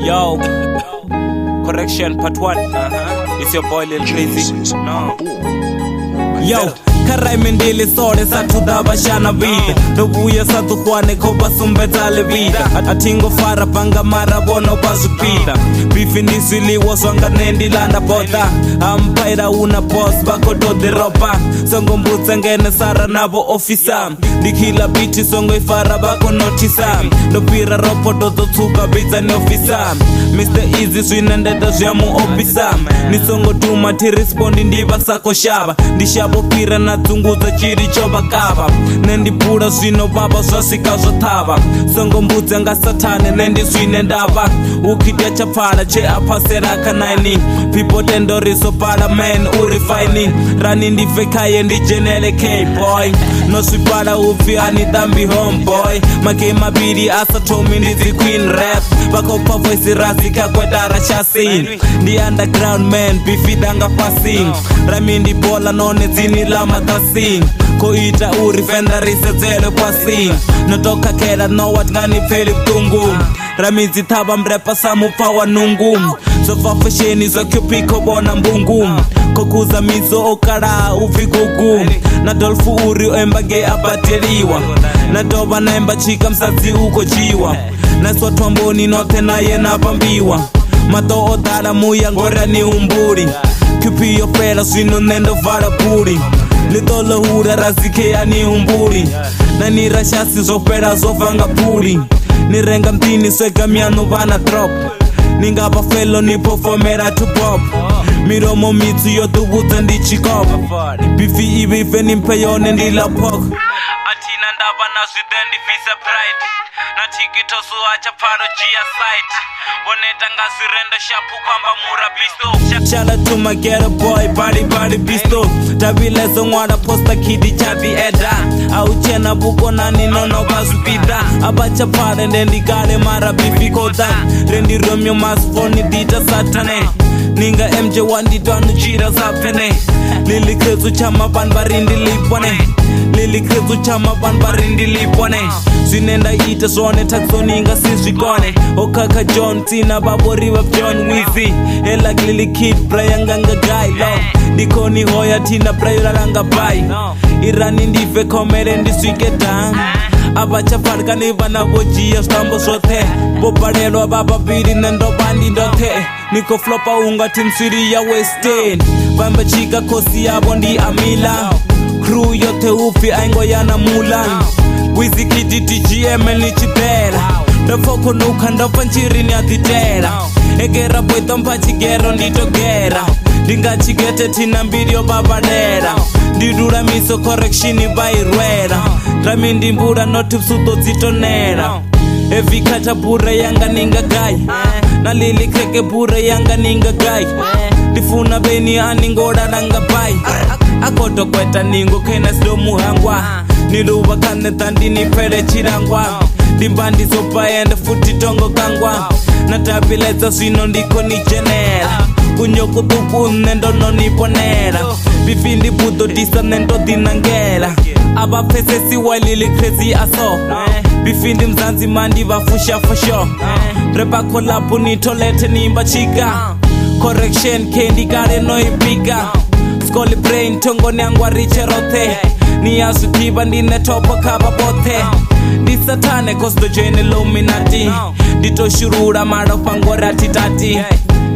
Yo, correction part 1. It's your boy Lil Crazy. No. Yo, karai mendele sore satu da bashana vida. Dobuya satu kwane kopa sumbetale vida. Atingo fara panga mara bono pasupita. Bifindisi liwaswanga nendi landa bota. Ampaira una boss bako do de ropa. Songo mbutsa ngene sara nabo ofisa. Dikila biti songo ifara bako notisa. Lopira ropo dozo tuka biza ni ofisa. Mr. Easy swinende da jamu opisa. Nisongo tuma ti respondi ndiba sako shaba. Ndishabo pira na tunguza chiri choba kaba. Nendi pura swino baba swasika zotaba. Songo mbutsa nga satane nendi swinendaba. Ukidia chapara che apasera kanaini. People tendo riso para man urifine. Rani ndi fekaye ndi jenele K-boy. No swipara ufi ani dambi homeboy. Make mabiri asa tomi ndi queen rap. Bako pa voice rasika kwa dara chasin. Ndi underground man bifidanga passing. Rami ndi bola none zini lama tasing. Koita uri fenda risetele passing. Notoka kera no what ngani feli tungu. Rami zitaba mrepa samu pawa nungu. So fafasheni zo kyupiko bona mbungu. Kokuza mizo okara ufikugu. Na dolfu uri embage abateriwa. Na doba na emba chika msazi uko jiwa. Na swatu amboni note na yena pambiwa. Mato odara muya ngora ni umburi. Kupi yo pera swino nendo vara puri. Litolo hura razike ya ni umburi. Na ni rashasi zopera zofanga puri. Ni renga mtini sweka miano vana drop. Ninga bafelo ni performera to pop. Miromo mitu yo tubuta ndi chikop. Bifi ibife ni mpeyone ndi la pok. Atina ndaba na swidendi visa pride. Na tikito suacha paro gia site. Boneta nga surrender shapu kwamba mura pisto. Shout out to my ghetto boy, body pisto. Tabilezo ngwada posta kidi chavi eda. Auchena buko nani nono basupida. Abacha pare ndendi gale mara bifi koda. Rendi Romeo masfoni dita satane. Ninga MJ1 ditwanu chira zapene. Lili krezu chama banbarindi lipone. Lili krezu chama banbarindi lipone. Sinenda ita zone taxoni inga siswikone. Okaka John Tina babori wa John Wizzy. Ela Lili Kid Brian ganga guy long. Nikoni hoya Tina Brian ranga bai. Irani ndife komere ndiswike down. Abacha farka ni vana bojia stambo sote. Boparelo baba biri nendo bandi ndote. Niko flopa unga team city ya West End. Bamba chika kosi ya bondi amila. Crew yote ufi aingo yana mulan. Wizzy Kid TGM ni chipera. Ndofoko nuka ndofa nchiri ni atitera. Egera boito mpachi gero ndito gera. Dinga chigete tina mbirio babadera. Ndidura miso correctioni bairwera. Rami ndimbura notipsuto zitonera. Evi kata pura yanga ninga gai. Na lili kreke pura yanga ninga gai. Difuna beni aningoda nanga bai. Akoto kweta ningo kena sdo muhangwa. Niluwa kane tandi ni pere chirangwa. Dimbandi sopa ende futi tongo kangwa. Natabileza swino ndiko ni jenera. Kunyoko tuku nendo no niponera. Bifindi budo disa nendo dinangela. Aba pese si walili crazy aso. Bifindi mzanzi mandi vafusha for sure. Repa kolapu ni tolete ni mbachika. Correction kendi gare no ipiga. Scully brain tongo nyangwa riche rote. Ni asu tiba ndine topo kaba bote. Di satane kosto join Illuminati. Dito shurura maro pangora titati.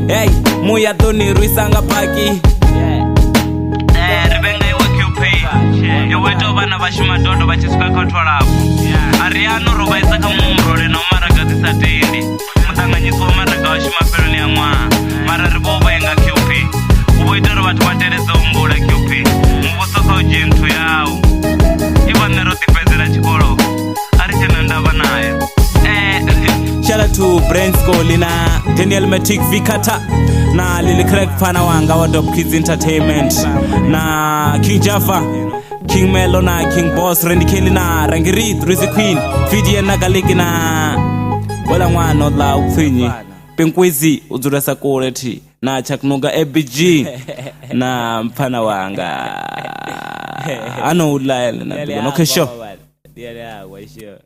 Hey, muya doni ruisanga paki. Ribenga iwe QP. Iwe toba na bashima dodo bachisuka kontrola hapo. Ariano roba isaka mumrole no mara gazi satindi. Mutanganyiso mara gawashima pelo ni amwa. Mara riboba yenga QP. Uwe itoro batu batereza umbura QP. Mbuso kwa ujintu yao. Iwa nero difezera chikoro. Arichena ndaba nayo. Shout out to Brainsko Lina, Daniel Matic Vikata. Na Lili Craig Pana wanga wa Dope Kids Entertainment. Na King Jaffa, King Melo na King Boss, Randy Kelly na Rangirit, Rizzy Queen, Fidya na Galigi na wala mwana la upfinyi. Pinkwizi uzurasa kureti na Chaknuga ABG na Pana wanga. Ano ulaele na dugo. Okay, sure. Yeah, sure.